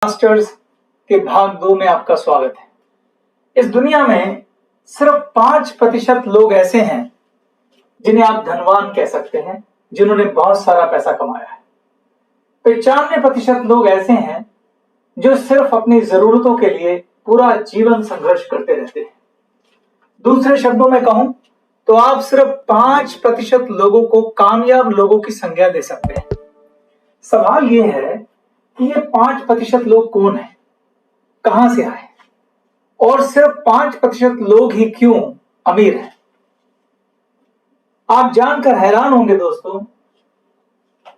Masters के भाग 2 में आपका स्वागत है। इस दुनिया में सिर्फ 5% लोग ऐसे हैं जिन्हें आप धनवान कह सकते हैं, जिन्होंने बहुत सारा पैसा कमाया है। 95% लोग ऐसे हैं जो सिर्फ अपनी जरूरतों के लिए पूरा जीवन संघर्ष करते रहते हैं। दूसरे शब्दों में कहूं तो आप सिर्फ 5% लोगों को कामयाब लोगों की संज्ञा दे सकते हैं। सवाल यह है कि ये 5% लोग कौन हैं, कहां से आए और सिर्फ 5% लोग ही क्यों अमीर हैं। आप जानकर हैरान होंगे दोस्तों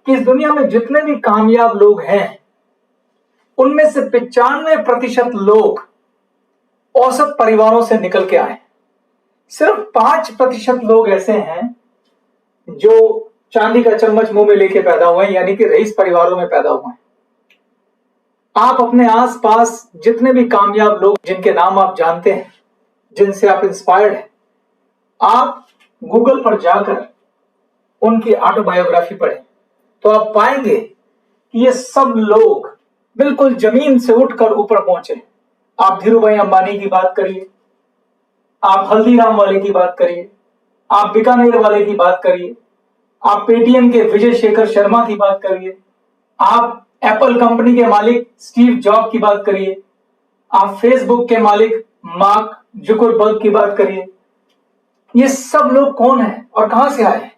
कि इस दुनिया में जितने भी कामयाब लोग हैं उनमें से 95% लोग औसत परिवारों से निकल के आए। सिर्फ 5% लोग ऐसे हैं जो चांदी का चम्मच मुंह में लेके पैदा हुए हैं, यानी कि रईस परिवारों में पैदा हुए हैं। आप अपने आसपास जितने भी कामयाब लोग जिनके नाम आप जानते हैं, जिनसे आप इंस्पायर्ड हैं, आप गूगल पर जाकर उनकी ऑटोबायोग्राफी पढ़ें तो आप पाएंगे कि ये सब लोग बिल्कुल जमीन से उठकर ऊपर पहुंचे। आप धीरूभाई अंबानी की बात करिए, आप हल्दीराम वाले की बात करिए, आप बीकानेर वाले की बात करिए, आप पेटीएम के विजय शेखर शर्मा की बात करिए, आप एप्पल कंपनी के मालिक स्टीव जॉब की बात करिए, आप फेसबुक के मालिक मार्क जुकरबर्ग की बात करिए। ये सब लोग कौन हैं और कहां से आए?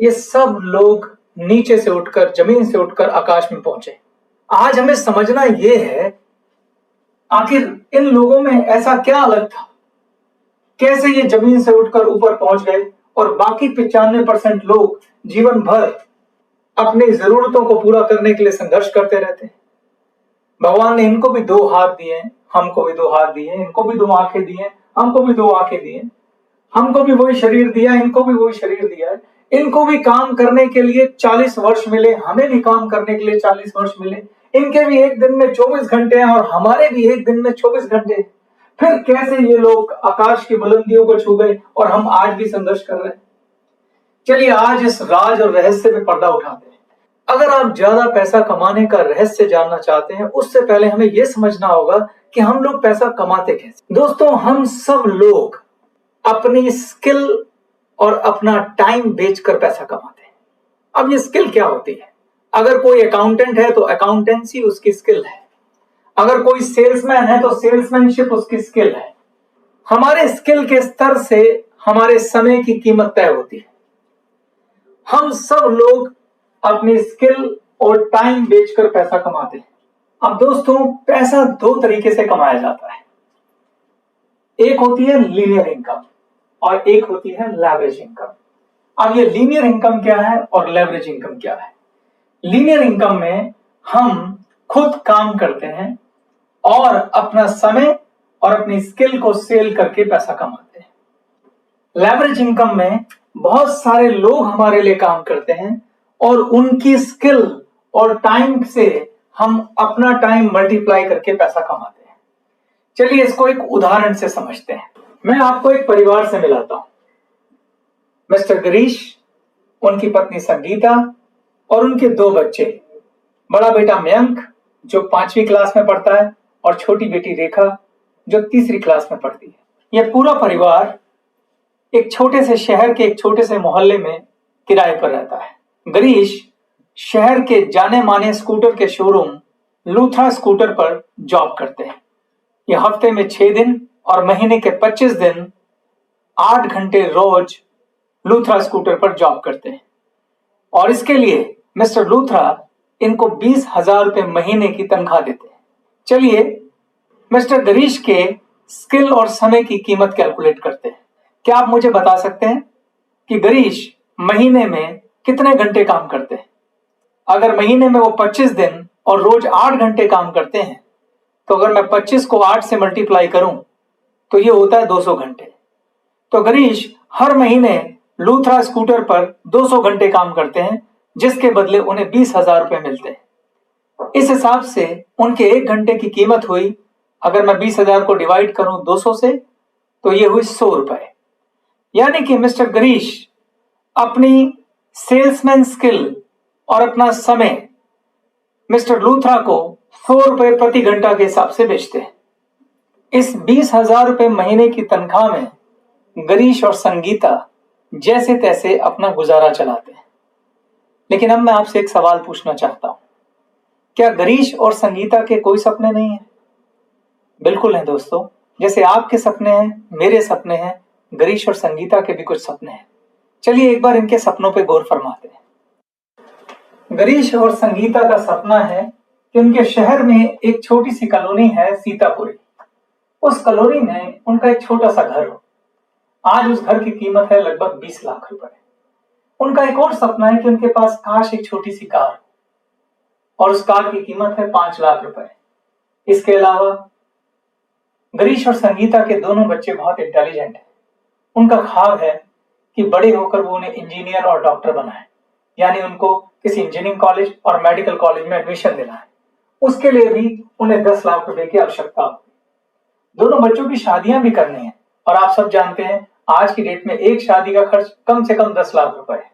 ये सब लोग नीचे से उठकर, जमीन से उठकर आकाश में पहुंचे। आज हमें समझना यह है आखिर इन लोगों में ऐसा क्या अलग था, कैसे ये जमीन से उठकर ऊपर पहुंच गए और बाकी 95% लोग जीवन भर अपनी जरूरतों को पूरा करने के लिए संघर्ष करते रहते हैं। भगवान ने इनको भी 2 हाथ दिए, हमको भी 2 हाथ दिए, इनको भी 2 आंखें दी हैं, हमको भी 2 आंखें दी हैं, हमको भी वही शरीर दिया, इनको भी वही शरीर दिया है। इनको भी काम करने के लिए 40 वर्ष मिले, हमें भी काम करने के लिए 40 वर्ष मिले। इनके भी एक दिन में 24 घंटे हैं और हमारे भी एक दिन में 24 घंटे हैं। फिर कैसे ये लोग आकाश की बुलंदियों को छू गए और हम आज भी संघर्ष कर रहे हैं? चलिए आज इस राज और रहस्य पे पर्दा उठाते हैं। अगर आप ज्यादा पैसा कमाने का रहस्य जानना चाहते हैं, उससे पहले हमें यह समझना होगा कि हम लोग पैसा कमाते कैसे। दोस्तों, हम सब लोग अपनी स्किल और अपना टाइम बेचकर पैसा कमाते हैं। अब ये स्किल क्या होती है? अगर कोई अकाउंटेंट है तो अकाउंटेंसी उसकी स्किल है, अगर कोई सेल्समैन है तो सेल्समैनशिप उसकी स्किल है। हमारे स्किल के स्तर से हमारे समय की कीमत तय होती है। हम सब लोग अपनी स्किल और टाइम बेचकर पैसा कमाते हैं। अब दोस्तों, पैसा 2 तरीके से कमाया जाता है। एक होती है लीनियर इनकम और एक होती है लेवरेज इनकम। अब ये लीनियर इनकम क्या है और लेवरेज इनकम क्या है? लीनियर इनकम में हम खुद काम करते हैं और अपना समय और अपनी स्किल को सेल करके पैसा कमाते हैं। लेवरेज इनकम में बहुत सारे लोग हमारे लिए काम करते हैं और उनकी स्किल और टाइम से हम अपना टाइम मल्टीप्लाई करके पैसा कमाते हैं। चलिए इसको एक उदाहरण से समझते हैं। मैं आपको एक परिवार से मिलाता हूं। मिस्टर गिरीश, उनकी पत्नी संगीता और उनके 2 बच्चे। बड़ा बेटा मयंक जो 5वीं क्लास में पढ़ता है और छोटी बेटी रेखा जो 3री क्लास में पढ़ती है। यह पूरा परिवार एक छोटे से शहर के एक छोटे से मोहल्ले में किराए पर रहता है। गिरीश शहर के जाने माने स्कूटर के शोरूम लूथरा स्कूटर पर जॉब करते हैं। ये हफ्ते में 6 दिन और महीने के 25 दिन 8 घंटे रोज लूथरा स्कूटर पर जॉब करते हैं और इसके लिए मिस्टर लूथरा इनको 20,000 रुपए महीने की तनख्वाह देते हैं। चलिए मिस्टर गिरीश के स्किल और समय की कीमत कैलकुलेट करते हैं। क्या आप मुझे बता सकते हैं कि गिरीश महीने में कितने घंटे काम करते हैं? अगर महीने में वो 25 दिन और रोज 8 घंटे काम करते हैं तो अगर मैं 25 को 8 से मल्टीप्लाई करूं तो ये होता है 200 घंटे। तो गिरीश हर महीने लूथरा स्कूटर पर 200 घंटे काम करते हैं, जिसके बदले उन्हें 20,000 रुपए मिलते हैं। इस हिसाब से उनके 1 घंटे की कीमत हुई, अगर मैं 20,000 को डिवाइड करूं 200 से तो ये हुई 100 रुपए। यानी कि मिस्टर गिरीश अपनी सेल्समैन स्किल और अपना समय मिस्टर लूथरा को 100 रुपए प्रति घंटा के हिसाब से बेचते हैं। इस 20,000 रुपए महीने की तनख्वाह में गिरीश और संगीता जैसे तैसे अपना गुजारा चलाते हैं। लेकिन अब मैं आपसे एक सवाल पूछना चाहता हूं, क्या गिरीश और संगीता के कोई सपने नहीं है? बिल्कुल है दोस्तों, जैसे आपके सपने हैं, मेरे सपने हैं, गिरीश और संगीता के भी कुछ सपने हैं। चलिए एक बार इनके सपनों पे गौर फरमाते हैं। गिरीश और संगीता का सपना है कि उनके शहर में एक छोटी सी कॉलोनी है, सीतापुरी। उस कॉलोनी में उनका एक छोटा सा घर हो। आज उस घर की कीमत है लगभग 20 लाख रुपए। उनका एक और सपना है कि उनके पास काश एक छोटी सी कार, और उस कार की कीमत है 5 लाख रुपए। इसके अलावा गिरीश और संगीता के दोनों बच्चे बहुत इंटेलिजेंट हैं। उनका ख्वाब है कि बड़े होकर वो उन्हें इंजीनियर और डॉक्टर बनाए, यानी उनको किसी इंजीनियरिंग कॉलेज और मेडिकल कॉलेज में एडमिशन दिलाए। उसके लिए भी उन्हें 10 लाख रुपए की आवश्यकता होगी। दोनों बच्चों की शादियां भी करनी है, और आप सब जानते हैं आज की डेट में एक शादी का खर्च कम से कम 10 लाख रुपए है।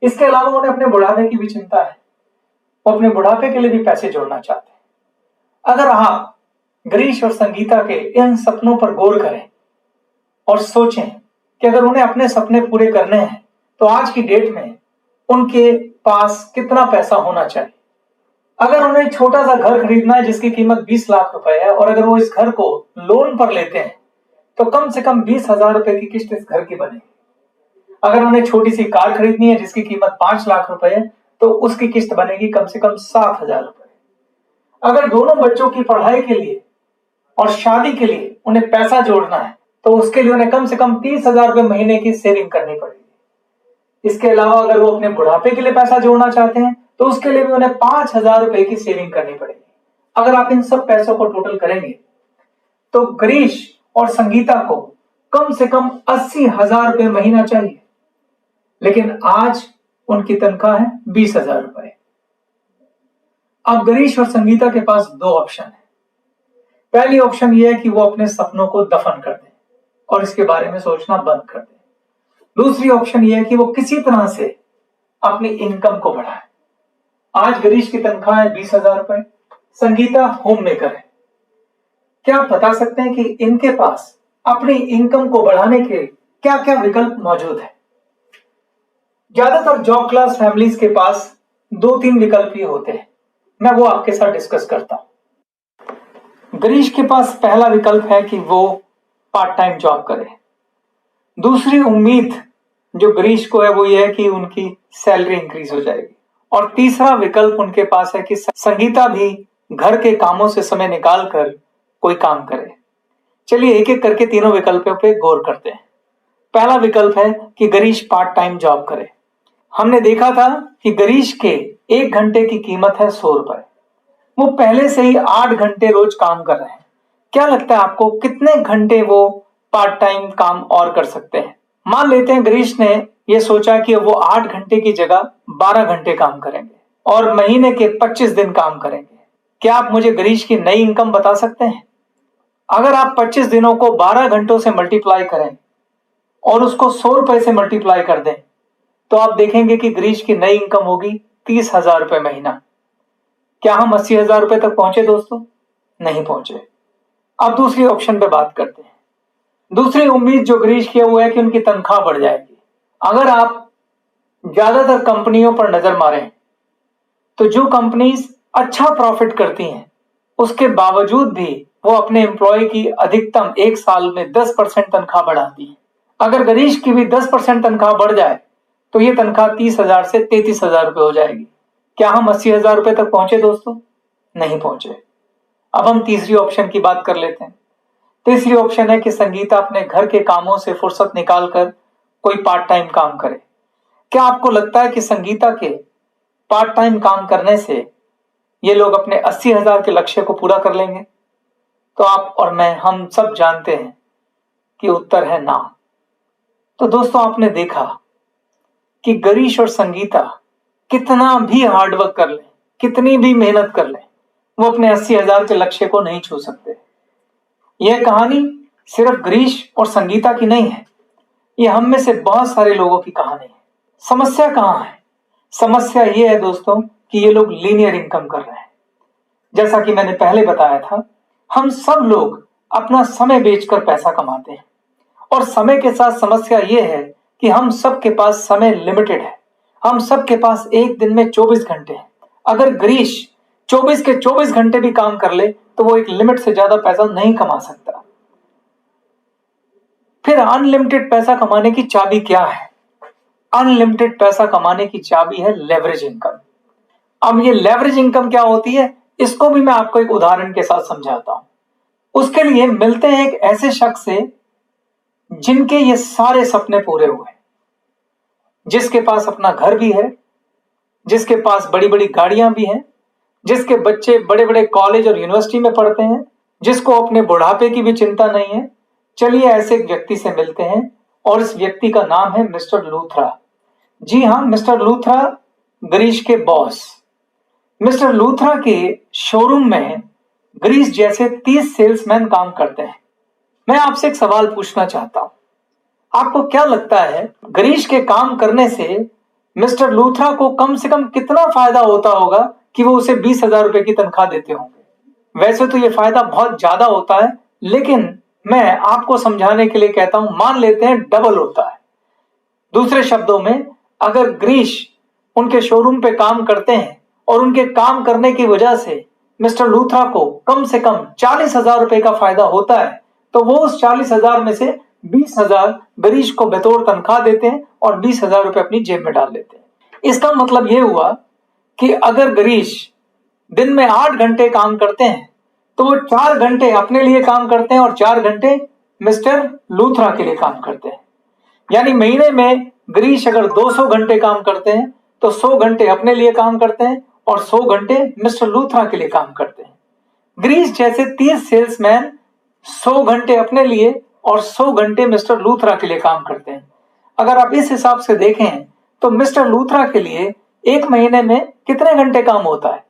इसके अलावा उन्हें अपने बुढ़ापे की भी चिंता है। वो अपने बुढ़ापे के लिए भी पैसे जोड़ना चाहते हैं। अगर आप गिरीश और संगीता के इन सपनों पर गौर करें और सोचें कि अगर उन्हें अपने सपने पूरे करने हैं तो आज की डेट में उनके पास कितना पैसा होना चाहिए। अगर उन्हें छोटा सा घर खरीदना है जिसकी कीमत 20 लाख रुपए है, और अगर वो इस घर को लोन पर लेते हैं तो कम से कम 20,000 रुपए की किस्त इस घर की बनेगी। अगर उन्हें छोटी सी कार खरीदनी है जिसकी कीमत 5 लाख रुपए है तो उसकी किस्त बनेगी कम से कम 7,000 रुपए। अगर दोनों बच्चों की पढ़ाई के लिए और शादी के लिए उन्हें पैसा जोड़ना है तो उसके लिए उन्हें कम से कम 30,000 रुपए महीने की सेविंग करनी पड़ेगी। इसके अलावा अगर वो अपने बुढ़ापे के लिए पैसा जोड़ना चाहते हैं तो उसके लिए भी उन्हें 5,000 रुपए की सेविंग करनी पड़ेगी। अगर आप इन सब पैसों को टोटल करेंगे तो गिरीश और संगीता को कम से कम 80,000 रुपए महीना चाहिए, लेकिन आज उनकी तनख्वाह है 20,000 रुपए। अब गिरीश और संगीता के पास दो ऑप्शन है। पहली ऑप्शन यह है कि वो अपने सपनों को दफन कर दें और इसके बारे में सोचना बंद कर दें। दूसरी ऑप्शन यह है कि वो किसी तरह से अपनी इनकम को बढ़ाए। आज गिरीश की तनख्वाह है 20,000 रुपए, संगीता होम मेकर है। क्या आप बता सकते हैं कि इनके पास अपनी इनकम को बढ़ाने के क्या क्या विकल्प मौजूद है? ज्यादातर जॉब क्लास फैमिलीज के पास 2-3 विकल्प ही होते हैं। मैं वो आपके साथ डिस्कस करता हूं। गिरीश के पास पहला विकल्प है कि वो पार्ट टाइम जॉब करे। दूसरी उम्मीद जो गिरीश को है वो ये है कि उनकी सैलरी इंक्रीज हो जाएगी। और तीसरा विकल्प उनके पास है कि संगीता भी घर के कामों से समय निकाल कर कोई काम करे। चलिए एक एक करके तीनों विकल्पों पे गौर करते हैं। पहला विकल्प है कि गिरीश पार्ट टाइम जॉब करे। हमने देखा था कि गिरीश के 1 घंटे की कीमत है 100 रुपए। वो पहले से ही 8 घंटे रोज काम कर रहे हैं। क्या लगता है आपको कितने घंटे वो पार्ट टाइम काम और कर सकते हैं? मान लेते हैं गिरीश ने ये सोचा कि वो 8 घंटे की जगह 12 घंटे काम करेंगे और महीने के 25 दिन काम करेंगे। क्या आप मुझे गिरीश की नई इनकम बता सकते हैं? अगर आप 25 दिनों को 12 घंटों से मल्टीप्लाई करें और उसको 100 रुपए से मल्टीप्लाई कर दें तो आप देखेंगे कि गिरीश की नई इनकम होगी 30,000 रुपए महीना। क्या हम 80,000 रुपए तक पहुंचे दोस्तों? नहीं पहुंचे। अब दूसरी ऑप्शन पे बात करते हैं। दूसरी उम्मीद जो गिरीश की है वो है कि उनकी तनख्वाह बढ़ जाएगी। अगर आप ज्यादातर कंपनियों पर नजर मारें तो जो कंपनीज अच्छा प्रॉफिट करती हैं उसके बावजूद भी वो अपने एम्प्लॉय की अधिकतम 1 साल में 10% तनख्वाह बढ़ाती है। अगर गिरीश की भी 10% तनख्वाह बढ़ जाए तो ये तनख्वाह 30,000 से 33,000 रुपए हो जाएगी। क्या हम 80,000 रुपए तक पहुंचे दोस्तों? नहीं पहुंचे। अब हम तीसरी ऑप्शन की बात कर लेते हैं। तीसरी ऑप्शन है कि संगीता अपने घर के कामों से फुर्सत निकालकर कोई पार्ट टाइम काम करे। क्या आपको लगता है कि संगीता के पार्ट टाइम काम करने से ये लोग अपने 80,000 के लक्ष्य को पूरा कर लेंगे? तो आप और मैं हम सब जानते हैं कि उत्तर है ना। तो दोस्तों आपने देखा कि गिरीश और संगीता कितना भी हार्डवर्क कर ले, कितनी भी मेहनत कर ले, वो अपने 80,000 के लक्ष्य को नहीं छू सकते। यह कहानी सिर्फ गिरीश और संगीता की नहीं है, ये हम में से बहुत सारे लोगों की कहानी है। समस्या कहां है? समस्या यह है दोस्तों कि ये लोग लीनियर इनकम कर रहे हैं। जैसा कि मैंने पहले बताया था, हम सब लोग अपना समय बेचकर पैसा कमाते हैं और समय के साथ समस्या यह है कि हम सबके पास समय लिमिटेड है। हम सबके पास एक दिन में 24 घंटे हैं। अगर गिरीश 24 के 24 घंटे भी काम कर ले तो वो एक लिमिट से ज्यादा पैसा नहीं कमा सकता। फिर अनलिमिटेड पैसा कमाने की चाबी क्या है? अनलिमिटेड पैसा कमाने की चाबी है लेवरेज इनकम। अब ये लेवरेज इनकम क्या होती है, इसको भी मैं आपको एक उदाहरण के साथ समझाता हूं। उसके लिए मिलते हैं एक ऐसे शख्स से जिनके ये सारे सपने पूरे हुए, जिसके पास अपना घर भी है, जिसके पास बड़ी बड़ी गाड़ियां भी हैं, जिसके बच्चे बड़े बड़े कॉलेज और यूनिवर्सिटी में पढ़ते हैं, जिसको अपने बुढ़ापे की भी चिंता नहीं है। चलिए ऐसे एक व्यक्ति से मिलते हैं और इस व्यक्ति का नाम है मिस्टर लूथरा। जी हाँ, मिस्टर लूथरा गिरीश के बॉस। मिस्टर लूथरा के शोरूम में गिरीश जैसे 30 सेल्समैन काम करते हैं। मैं आपसे एक सवाल पूछना चाहता हूं, आपको क्या लगता है गिरीश के काम करने से मिस्टर लूथरा को कम से कम कितना फायदा होता होगा कि वो उसे 20,000 रुपए की तनख्वाह देते होंगे? वैसे तो ये फायदा बहुत ज्यादा होता है, लेकिन मैं आपको समझाने के लिए कहता हूं, मान लेते हैं डबल होता है। दूसरे शब्दों में, अगर गिरीश उनके शोरूम पे काम करते हैं और उनके काम करने की वजह से मिस्टर लूथरा को कम से कम 40,000 रुपए का फायदा होता है, तो वो उस 40,000 में से 20,000 गिरीश को बतौर तनख्वाह देते हैं और 20,000 रुपए अपनी जेब में डाल लेते हैं। इसका मतलब यह हुआ कि अगर गिरीश दिन में 8 घंटे काम करते हैं तो वो 4 घंटे अपने लिए काम करते हैं और 4 घंटे मिस्टर लूथरा के लिए काम करते हैं। यानी महीने में गिरीश अगर 200 घंटे काम करते हैं तो 100 घंटे अपने लिए काम करते हैं और 100 घंटे मिस्टर लूथरा के लिए काम करते हैं। गिरीश जैसे 30 सेल्समैन 100 घंटे अपने लिए और 100 घंटे मिस्टर लूथरा के लिए काम करते हैं। अगर आप इस हिसाब से देखें तो मिस्टर लूथरा के लिए एक महीने में कितने घंटे काम होता है?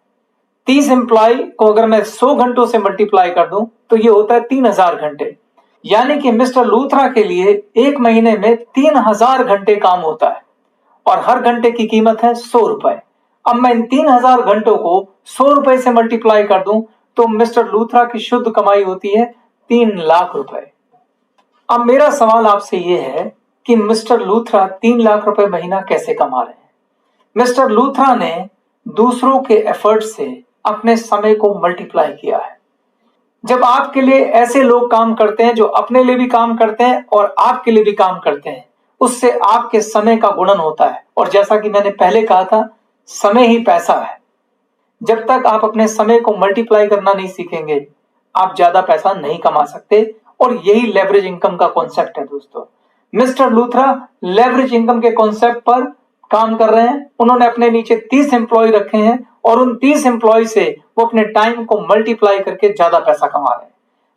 30 एम्प्लॉय को अगर मैं 100 घंटों से मल्टीप्लाई कर दूं तो ये होता है 3,000 घंटे। यानी कि मिस्टर लूथरा के लिए एक महीने में 3,000 घंटे काम होता है और हर घंटे की कीमत है 100 रुपए। अब मैं इन 3,000 घंटों को 100 रुपए से मल्टीप्लाई कर दूं तो मिस्टर लूथरा की शुद्ध कमाई होती है 3 लाख रुपए। अब मेरा सवाल आपसे यह है कि मिस्टर लूथरा 3 लाख रुपए महीना कैसे कमा रहे हैं? मिस्टर लूथरा ने दूसरों के एफर्ट से अपने समय को मल्टीप्लाई किया है। जब आपके लिए ऐसे लोग काम करते हैं जो अपने लिए भी काम करते हैं और आपके लिए भी काम करते हैं, उससे आपके समय का गुणन होता है। और जैसा कि मैंने पहले कहा था, समय ही पैसा है। जब तक आप अपने समय को मल्टीप्लाई करना नहीं सीखेंगे, आप ज्यादा पैसा नहीं कमा सकते। और यही लेवरेज इनकम का कॉन्सेप्ट है दोस्तों। मिस्टर लूथरा लेवरेज इनकम के कॉन्सेप्ट पर काम कर रहे हैं। उन्होंने अपने नीचे 30 एम्प्लॉय रखे हैं और उन 30 एम्प्लॉय से वो अपने टाइम को मल्टीप्लाई करके ज्यादा पैसा कमा रहे हैं।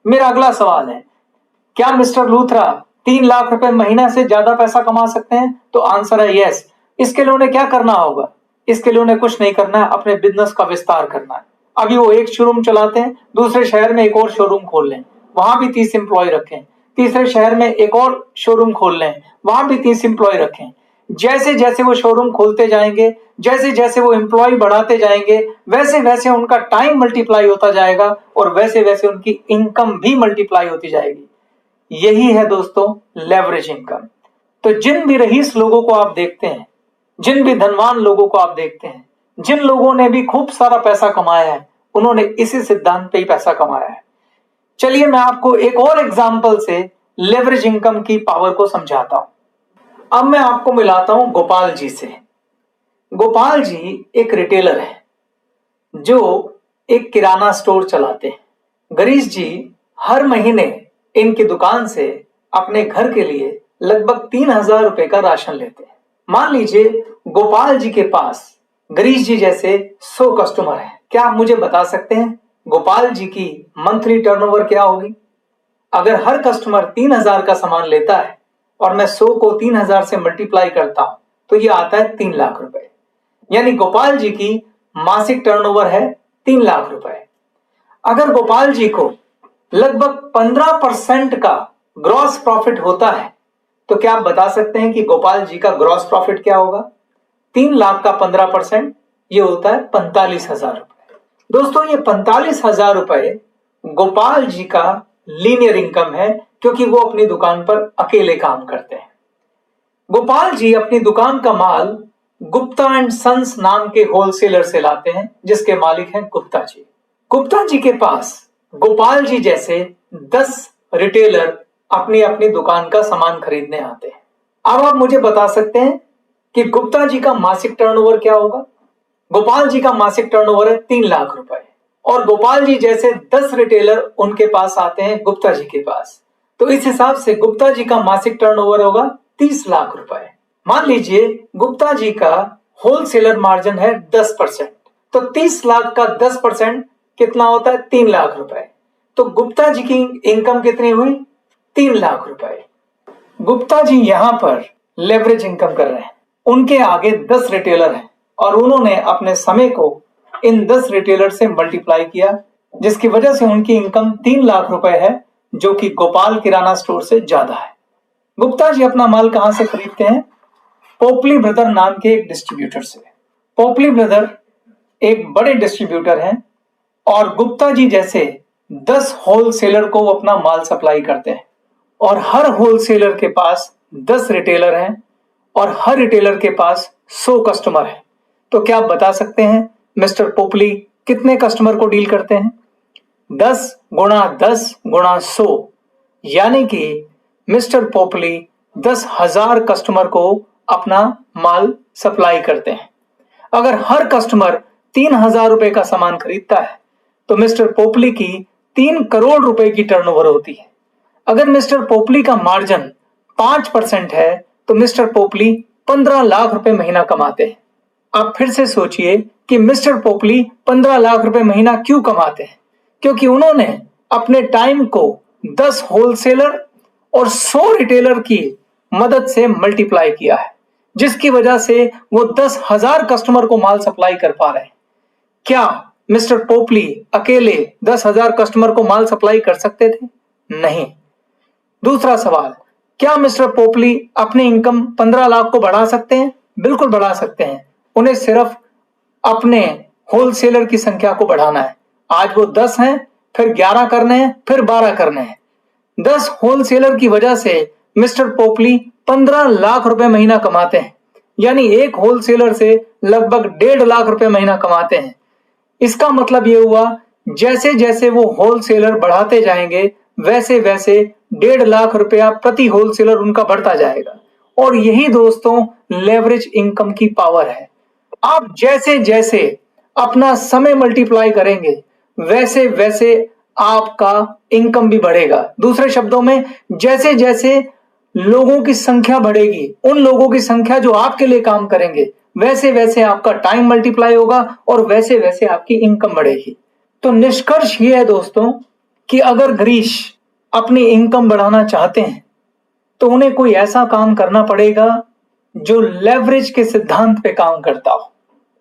मेरा अगला सवाल है, क्या मिस्टर लूथरा 3 लाख रुपए महीना से ज्यादा पैसा कमा सकते हैं? तो आंसर है यस। इसके लिए उन्हें क्या करना होगा? इसके लिए उन्हें कुछ नहीं करना है, अपने बिजनेस का विस्तार करना है। अभी वो एक शोरूम चलाते हैं, दूसरे शहर में एक और शोरूम खोल लें, वहां भी 30 एम्प्लॉय रखें। तीसरे शहर में एक और शोरूम खोल लें, वहां भी 30 एम्प्लॉय रखें। जैसे जैसे वो शोरूम खोलते जाएंगे, जैसे जैसे वो एम्प्लॉय बढ़ाते जाएंगे, वैसे वैसे उनका टाइम मल्टीप्लाई होता जाएगा और वैसे वैसे उनकी इनकम भी मल्टीप्लाई होती जाएगी। यही है दोस्तों लेवरेज इनकम। तो जिन भी रईस लोगों को आप देखते हैं, जिन भी धनवान लोगों को आप देखते हैं, जिन लोगों ने भी खूब सारा पैसा कमाया है, उन्होंने इसी सिद्धांत पे ही पैसा कमाया है। चलिए मैं आपको एक और एग्जांपल से लेवरेज इनकम की पावर को समझाता हूं। अब मैं आपको मिलाता हूं गोपाल जी से। गोपाल जी एक रिटेलर है जो एक किराना स्टोर चलाते हैं। गिरीश जी हर महीने इनकी दुकान से अपने घर के लिए लगभग 3,000 रुपए का राशन लेते हैं। मान लीजिए गोपाल जी के पास गिरीश जी जैसे 100 कस्टमर हैं। क्या आप मुझे बता सकते हैं गोपाल जी की मंथली टर्नओवर क्या होगी? अगर हर कस्टमर 3,000 का सामान लेता है और मैं 100 को 3,000 से मल्टीप्लाई करता हूं तो ये आता है 3 लाख रुपए। यानी गोपाल जी की मासिक टर्नओवर है 3 लाख रुपए। अगर गोपाल जी को लगभग 15% का ग्रॉस प्रॉफिट होता है तो क्या आप बता सकते हैं कि गोपाल जी का ग्रॉस प्रॉफिट क्या होगा? 3 लाख का 15% ये होता है 45,000 रुपए। दोस्तों ये 45,000 रुपए गोपाल जी का लीनियर इनकम है, क्योंकि वो अपनी दुकान पर अकेले काम करते हैं। गोपाल जी अपनी दुकान का माल गुप्ता एंड सन्स नाम के होलसेलर से लाते हैं, जिसके मालिक हैं गुप्ता जी। गुप्ता जी के पास गोपाल जी जैसे 10 रिटेलर अपनी अपनी दुकान का सामान खरीदने आते हैं। अब आप मुझे बता सकते हैं कि गुप्ता जी का मासिक टर्नओवर क्या होगा? गोपाल जी का मासिक टर्नओवर है 3 लाख रुपए, और गोपाल जी जैसे 10 रिटेलर उनके पास आते हैं गुप्ता जी के पास, तो इस हिसाब से गुप्ता जी का मासिक टर्नओवर होगा 30 लाख रुपए। मान लीजिए गुप्ता जी का होलसेलर मार्जिन है 10%, तो 30 लाख का 10% कितना होता है? 3 लाख रुपए। तो गुप्ता जी की इनकम कितनी हुई? 3 लाख रुपए। गुप्ता जी यहां पर लेवरेज इनकम कर रहे हैं। उनके आगे 10 रिटेलर हैं और उन्होंने अपने समय को इन 10 रिटेलर से मल्टीप्लाई किया, जिसकी वजह से उनकी इनकम 3 लाख रुपए है, जो कि गोपाल किराना स्टोर से ज्यादा है। गुप्ता जी अपना माल कहां से खरीदते हैं? पोपली ब्रदर नाम के एक डिस्ट्रीब्यूटर से। पोपली ब्रदर एक बड़े डिस्ट्रीब्यूटर हैं और गुप्ता जी जैसे 10 होलसेलर को अपना माल सप्लाई करते हैं, और हर होलसेलर के पास 10 रिटेलर हैं और हर रिटेलर के पास 100 कस्टमर हैं। तो क्या आप बता सकते हैं मिस्टर पोपली कितने कस्टमर को डील करते हैं? 10 गुणा 10 गुणा 100, यानी कि मिस्टर पोपली 10,000 कस्टमर को अपना माल सप्लाई करते हैं। अगर हर कस्टमर 3,000 रुपए का सामान खरीदता है तो मिस्टर पोपली की 3 करोड़ रुपए की टर्नओवर होती है। अगर मिस्टर पोपली का मार्जिन 5% है तो मिस्टर पोपली 15 लाख रुपए महीना कमाते हैं। आप फिर से सोचिए कि मिस्टर पोपली 15 लाख रुपए महीना क्यों कमाते हैं? क्योंकि उन्होंने अपने टाइम को 10 होलसेलर और 100 रिटेलर की मदद से मल्टीप्लाई किया है, जिसकी वजह से वो 10,000 कस्टमर को माल सप्लाई कर पा रहे हैं। क्या मिस्टर पोपली अकेले 10,000 कस्टमर को माल सप्लाई कर सकते थे? नहीं। दूसरा सवाल, क्या मिस्टर पोपली अपनी इनकम 15 लाख को बढ़ा सकते हैं? बिल्कुल बढ़ा सकते हैं। उन्हें सिर्फ अपने होलसेलर की संख्या को बढ़ाना है। आज वो 10 हैं, फिर 11 करने हैं, फिर 12 करने हैं। 10 होलसेलर की वजह से मिस्टर पोपली 15 लाख रुपए महीना कमाते हैं, यानी एक होलसेलर से लगभग 1.5 लाख रुपए महीना कमाते हैं। इसका मतलब ये हुआ, जैसे जैसे वो होलसेलर बढ़ाते जाएंगे वैसे वैसे 1.5 लाख रुपया प्रति होलसेलर उनका बढ़ता जाएगा। और यही दोस्तों लेवरेज इनकम की पावर है। आप जैसे जैसे अपना समय मल्टीप्लाई करेंगे वैसे वैसे आपका इनकम भी बढ़ेगा। दूसरे शब्दों में, जैसे जैसे लोगों की संख्या बढ़ेगी, उन लोगों की संख्या जो आपके लिए काम करेंगे, वैसे वैसे आपका टाइम मल्टीप्लाई होगा और वैसे वैसे आपकी इनकम बढ़ेगी। तो निष्कर्ष ये है दोस्तों कि अगर गिरीश अपनी इनकम बढ़ाना चाहते हैं तो उन्हें कोई ऐसा काम करना पड़ेगा जो लेवरेज के सिद्धांत पे काम करता हो।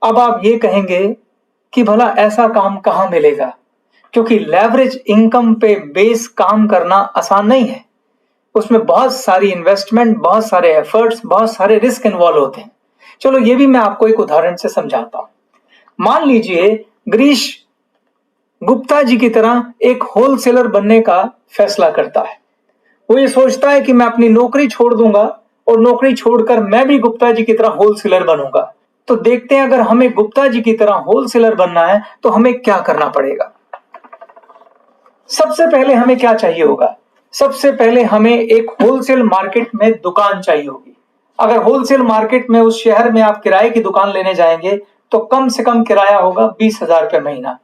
अब आप ये कहेंगे कि भला ऐसा काम कहां मिलेगा, क्योंकि लेवरेज इनकम पे बेस काम करना आसान नहीं है। उसमें बहुत सारी इन्वेस्टमेंट, बहुत सारे एफर्ट्स, बहुत सारे रिस्क इन्वॉल्व होते हैं। चलो ये भी मैं आपको एक उदाहरण से समझाता हूं। मान लीजिए गिरीश गुप्ता जी की तरह एक होलसेलर बनने का फैसला करता है। वो ये सोचता है कि मैं अपनी नौकरी छोड़ दूंगा और नौकरी छोड़कर मैं भी गुप्ता जी की तरह होलसेलर बनूंगा। तो देखते हैं अगर हमें गुप्ता जी की तरह होलसेलर बनना है तो हमें क्या करना पड़ेगा। सबसे पहले हमें क्या चाहिए होगा? सबसे पहले हमें एक होलसेल मार्केट में दुकान चाहिए होगी। अगर होलसेल मार्केट में उस शहर में आप किराए की दुकान लेने जाएंगे तो कम से कम किराया होगा 20,000 रुपए महीना।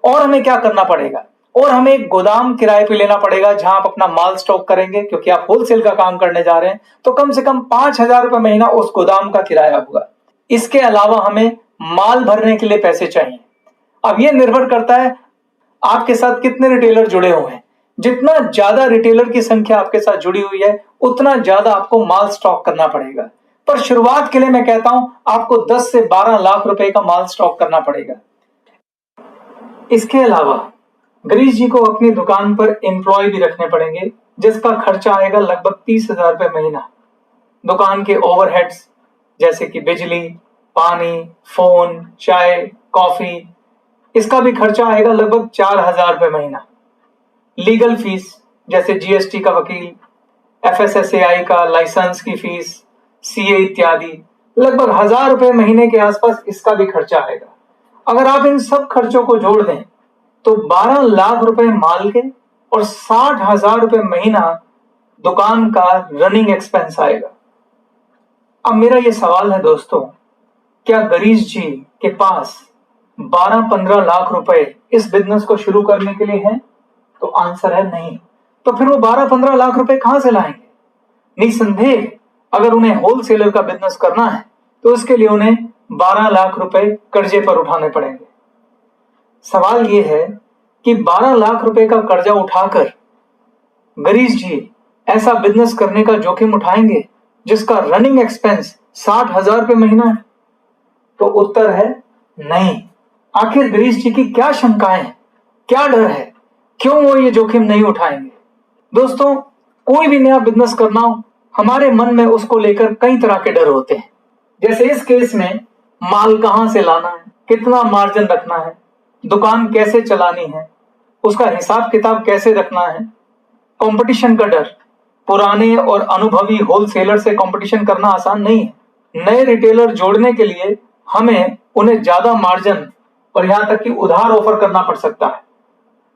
और हमें क्या करना पड़ेगा? और हमें एक गोदाम किराए पे लेना पड़ेगा जहां आप अपना माल स्टॉक करेंगे, क्योंकि आप होलसेल का काम करने जा रहे हैं। तो कम से कम 5,000 रुपए महीना उस गोदाम का किराया होगा। इसके अलावा हमें माल भरने के लिए पैसे चाहिए। अब यह निर्भर करता है आपके साथ कितने रिटेलर जुड़े हुए हैं। जितना ज्यादा रिटेलर की संख्या आपके साथ जुड़ी हुई है उतना ज्यादा आपको माल स्टॉक करना पड़ेगा। पर शुरुआत के लिए मैं कहता हूं आपको 10 से 12 लाख रुपए का माल स्टॉक करना पड़ेगा। इसके अलावा गिरीश जी को अपनी दुकान पर एम्प्लॉय भी रखने पड़ेंगे, जिसका खर्चा आएगा लगभग 30,000 रुपए महीना। दुकान के ओवरहेड्स जैसे कि बिजली, पानी, फोन, चाय, कॉफी, इसका भी खर्चा आएगा लगभग 4,000 रुपए महीना। लीगल फीस जैसे जीएसटी का वकील, एफएसएसएआई का लाइसेंस की फीस, सीए इत्यादि, लगभग 1,000 रुपए महीने के आसपास इसका भी खर्चा आएगा। अगर आप इन सब खर्चों को जोड़ दें तो 12 लाख रुपए माल के और 60,000 रुपए महीना दुकान का रनिंग एक्सपेंस आएगा। अब मेरा ये सवाल है दोस्तों, क्या गिरीश जी के पास 12-15 लाख रुपए इस बिजनेस को शुरू करने के लिए हैं? तो आंसर है नहीं। तो फिर वो 12-15 लाख रुपए कहां से लाएंगे? निसंदेह अगर उन्हें होलसेलर का बिजनेस करना है तो उसके लिए उन्हें 12 लाख रुपए कर्जे पर उठाने पड़ेंगे। सवाल ये है कि 12 लाख रुपए का कर्जा उठाकर गिरीश जी ऐसा बिजनेस करने का जोखिम उठाएंगे जिसका रनिंग एक्सपेंस 60,000 रुपए महीना है? तो उत्तर है नहीं। आखिर गिरीश जी की क्या शंकाएं हैं, क्या डर है, क्यों वो ये जोखिम नहीं उठाएंगे? दोस्तों, कोई भी नया बिजनेस करना हो, हमारे मन में उसको लेकर कई तरह के डर होते हैं। जैसे इस केस में माल कहां से लाना है, कितना मार्जिन रखना है, दुकान कैसे चलानी है, उसका हिसाब किताब कैसे रखना है, कंपटीशन का डर। पुराने और अनुभवी होलसेलर से कंपटीशन करना आसान नहीं है। नए रिटेलर जोड़ने के लिए हमें उन्हें ज्यादा मार्जिन और यहां तक कि उधार ऑफर करना पड़ सकता है,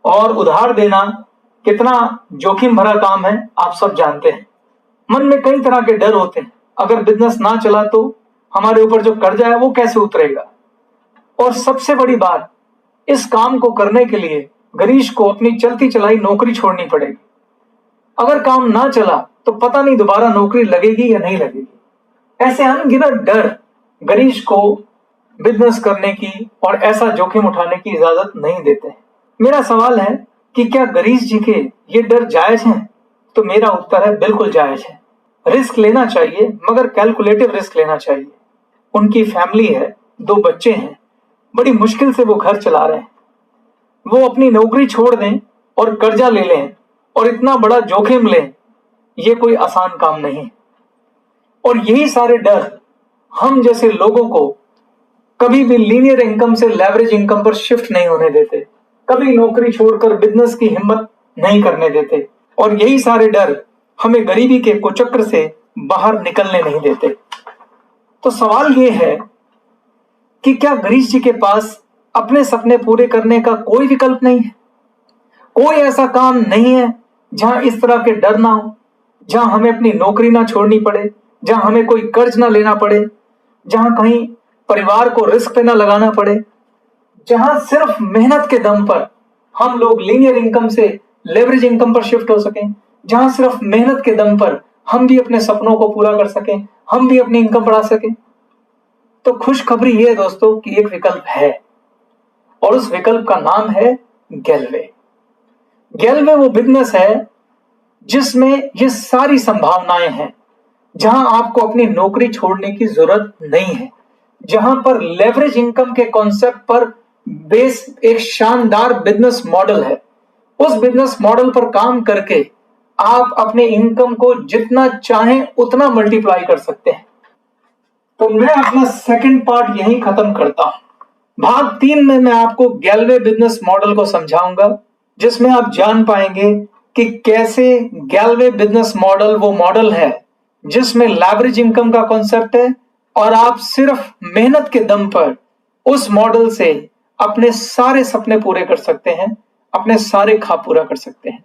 और उधार देना कितना जोखिम भरा काम है आप सब जानते हैं। मन में कई तरह के डर होते हैं। अगर बिजनेस ना चला तो हमारे ऊपर जो कर्जा है वो कैसे उतरेगा? और सबसे बड़ी बात, इस काम को करने के लिए गिरीश को अपनी चलती चलाई नौकरी छोड़नी पड़ेगी। अगर काम ना चला तो पता नहीं दोबारा नौकरी लगेगी या नहीं लगेगी। ऐसे अनगिनत डर गिरीश को बिजनेस करने की और ऐसा जोखिम उठाने की इजाजत नहीं देते हैं। मेरा सवाल है कि क्या गिरीश जी के ये डर जायज हैं? तो मेरा उत्तर है बिल्कुल जायज है। रिस्क लेना चाहिए, मगर कैलकुलेटिव रिस्क लेना चाहिए। उनकी फैमिली है, 2 बच्चे हैं, बड़ी मुश्किल से वो घर चला रहे हैं। वो अपनी नौकरी छोड़ दें और कर्जा ले लें और इतना बड़ा जोखिम लें, ये कोई आसान काम नहीं। और यही सारे डर हम जैसे लोगों को कभी भी लीनियर इनकम से लेवरेज इनकम पर शिफ्ट नहीं होने देते, कभी नौकरी छोड़कर बिजनेस की हिम्मत नहीं करने देते, और यही सारे डर हमें गरीबी के कुचक्र से बाहर निकलने नहीं देते। तो सवाल ये है कि क्या गिरीश जी के पास अपने सपने पूरे करने का कोई विकल्प नहीं है? कोई ऐसा काम नहीं है जहां इस तरह के डर ना हो, जहां हमें अपनी नौकरी ना छोड़नी पड़े, जहां हमें कोई कर्ज ना लेना पड़े, जहां कहीं परिवार को रिस्क पे ना लगाना पड़े, जहां सिर्फ मेहनत के दम पर हम लोग लीनियर इनकम से लेवरेज इनकम पर शिफ्ट हो सकें, जहां सिर्फ मेहनत के दम पर हम भी अपने सपनों को पूरा कर सकें, हम भी अपनी इनकम बढ़ा सकें? तो खुशखबरी ये है दोस्तों कि एक विकल्प है, और उस विकल्प का नाम है गेलवे। गेलवे वो बिजनेस है जिसमें ये सारी संभावनाएं हैं, जहां आपको अपनी नौकरी छोड़ने की जरूरत नहीं है, जहां पर लेवरेज इनकम के कॉन्सेप्ट पर बेस एक शानदार बिजनेस मॉडल है। उस बिजनेस मॉडल पर काम करके आप अपने इनकम को जितना चाहें उतना मल्टीप्लाई कर सकते हैं। तो मैं अपना सेकंड पार्ट यहीं खत्म करता हूं। भाग 3 में मैं आपको गेलवे बिजनेस मॉडल को समझाऊंगा, जिसमें आप जान पाएंगे कि कैसे गेलवे बिजनेस मॉडल वो मॉडल है जिसमें लेवरेज इनकम का कॉन्सेप्ट है, और आप सिर्फ मेहनत के दम पर उस मॉडल से अपने सारे सपने पूरे कर सकते हैं, अपने सारे ख्वाब पूरा कर सकते हैं।